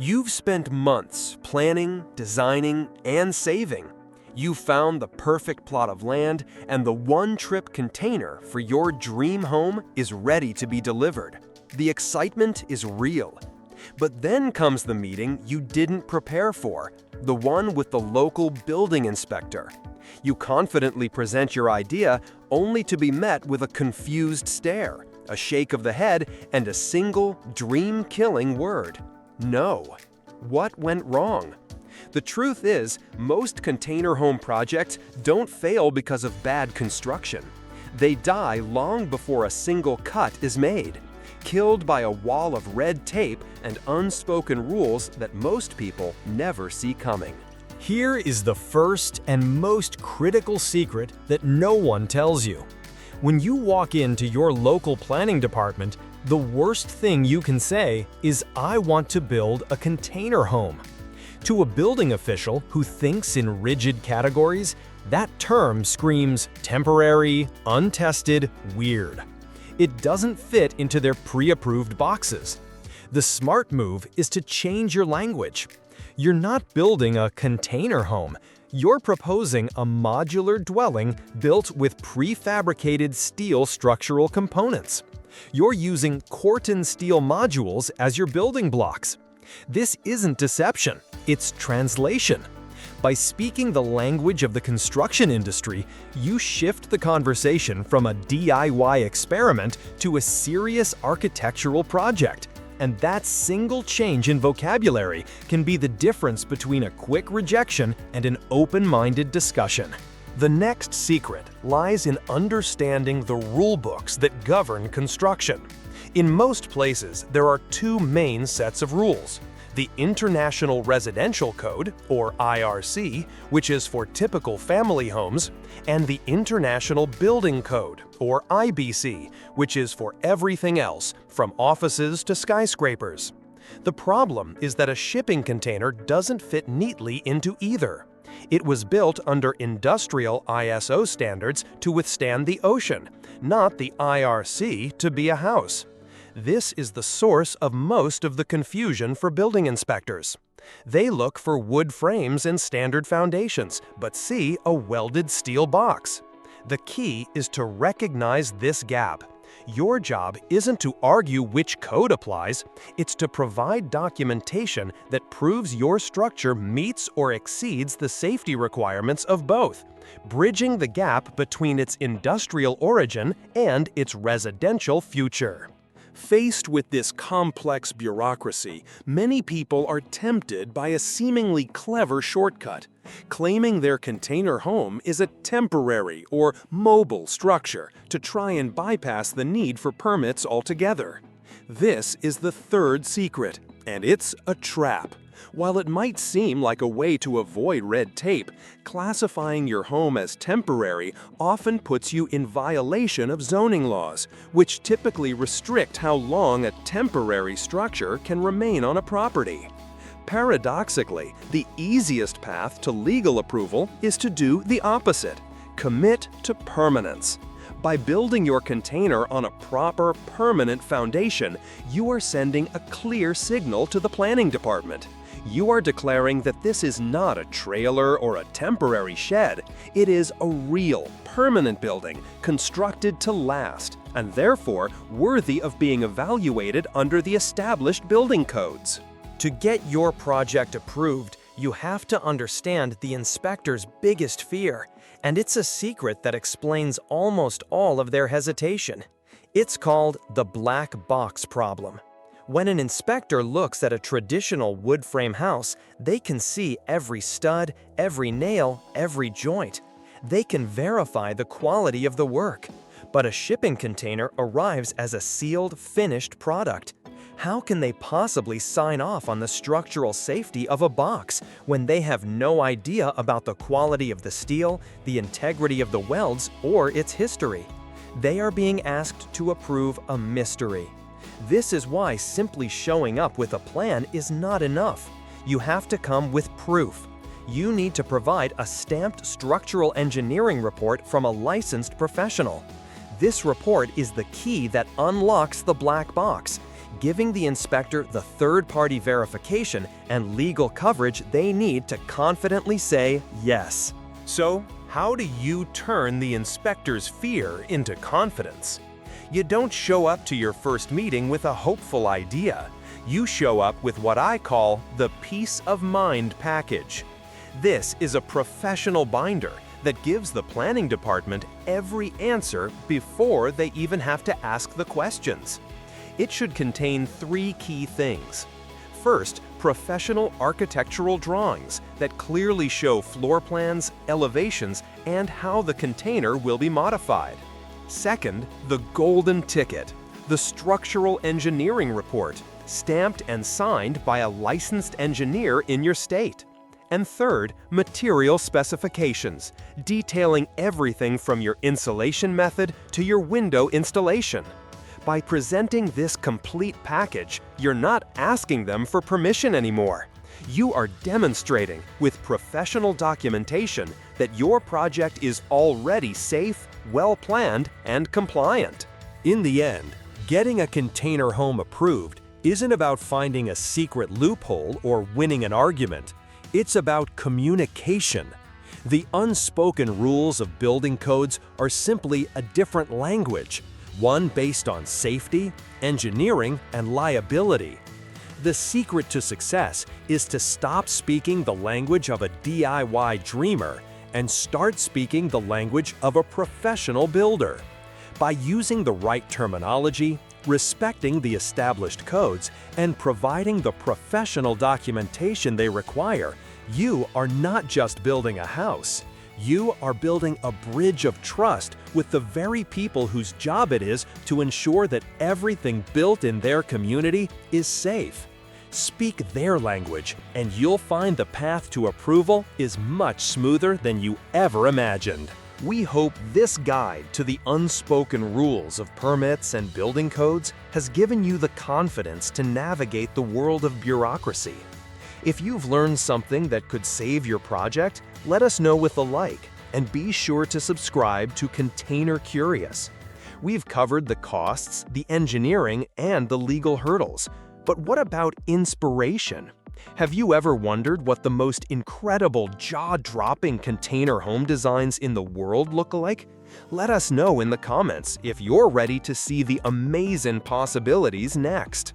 You've spent months planning, designing, and saving. You've found the perfect plot of land, and the one-trip container for your dream home is ready to be delivered. The excitement is real. But then comes the meeting you didn't prepare for, the one with the local building inspector. You confidently present your idea only to be met with a confused stare, a shake of the head, and a single dream-killing word: no. What went wrong? The truth is, most container home projects don't fail because of bad construction. They die long before a single cut is made, killed by a wall of red tape and unspoken rules that most people never see coming. Here is the first and most critical secret that no one tells you. When you walk into your local planning department, the worst thing you can say is, "I want to build a container home." To a building official who thinks in rigid categories, that term screams temporary, untested, weird. It doesn't fit into their pre-approved boxes. The smart move is to change your language. You're not building a container home. You're proposing a modular dwelling built with prefabricated steel structural components. You're using Corten steel modules as your building blocks. This isn't deception, it's translation. By speaking the language of the construction industry, you shift the conversation from a DIY experiment to a serious architectural project. And that single change in vocabulary can be the difference between a quick rejection and an open-minded discussion. The next secret lies in understanding the rulebooks that govern construction. In most places, there are two main sets of rules: the International Residential Code, or IRC, which is for typical family homes, and the International Building Code, or IBC, which is for everything else, from offices to skyscrapers. The problem is that a shipping container doesn't fit neatly into either. It was built under industrial ISO standards to withstand the ocean, not the IRC to be a house. This is the source of most of the confusion for building inspectors. They look for wood frames and standard foundations, but see a welded steel box. The key is to recognize this gap. Your job isn't to argue which code applies, it's to provide documentation that proves your structure meets or exceeds the safety requirements of both, bridging the gap between its industrial origin and its residential future. Faced with this complex bureaucracy, many people are tempted by a seemingly clever shortcut, claiming their container home is a temporary or mobile structure to try and bypass the need for permits altogether. This is the third secret, and it's a trap. While it might seem like a way to avoid red tape, classifying your home as temporary often puts you in violation of zoning laws, which typically restrict how long a temporary structure can remain on a property. Paradoxically, the easiest path to legal approval is to do the opposite: commit to permanence. By building your container on a proper, permanent foundation, you are sending a clear signal to the planning department. You are declaring that this is not a trailer or a temporary shed. It is a real, permanent building constructed to last, and therefore worthy of being evaluated under the established building codes. To get your project approved, you have to understand the inspector's biggest fear, and it's a secret that explains almost all of their hesitation. It's called the black box problem. When an inspector looks at a traditional wood frame house, they can see every stud, every nail, every joint. They can verify the quality of the work. But a shipping container arrives as a sealed, finished product. How can they possibly sign off on the structural safety of a box when they have no idea about the quality of the steel, the integrity of the welds, or its history? They are being asked to approve a mystery. This is why simply showing up with a plan is not enough. You have to come with proof. You need to provide a stamped structural engineering report from a licensed professional. This report is the key that unlocks the black box. giving the inspector the third-party verification and legal coverage they need to confidently say yes. So, how do you turn the inspector's fear into confidence? You don't show up to your first meeting with a hopeful idea. You show up with what I call the peace of mind package. This is a professional binder that gives the planning department every answer before they even have to ask the questions. It should contain 3 key things. First, professional architectural drawings that clearly show floor plans, elevations, and how the container will be modified. Second, the golden ticket, the structural engineering report, stamped and signed by a licensed engineer in your state. And third, material specifications, detailing everything from your insulation method to your window installation. By presenting this complete package, you're not asking them for permission anymore. You are demonstrating with professional documentation that your project is already safe, well-planned, and compliant. In the end, getting a container home approved isn't about finding a secret loophole or winning an argument. It's about communication. The unspoken rules of building codes are simply a different language, one based on safety, engineering, and liability. The secret to success is to stop speaking the language of a DIY dreamer and start speaking the language of a professional builder. By using the right terminology, respecting the established codes, and providing the professional documentation they require, you are not just building a house. You are building a bridge of trust with the very people whose job it is to ensure that everything built in their community is safe. Speak their language, and you'll find the path to approval is much smoother than you ever imagined. We hope this guide to the unspoken rules of permits and building codes has given you the confidence to navigate the world of bureaucracy. If you've learned something that could save your project, let us know with a like, and be sure to subscribe to Container Curious. We've covered the costs, the engineering, and the legal hurdles. But what about inspiration? Have you ever wondered what the most incredible, jaw-dropping container home designs in the world look like? Let us know in the comments if you're ready to see the amazing possibilities next.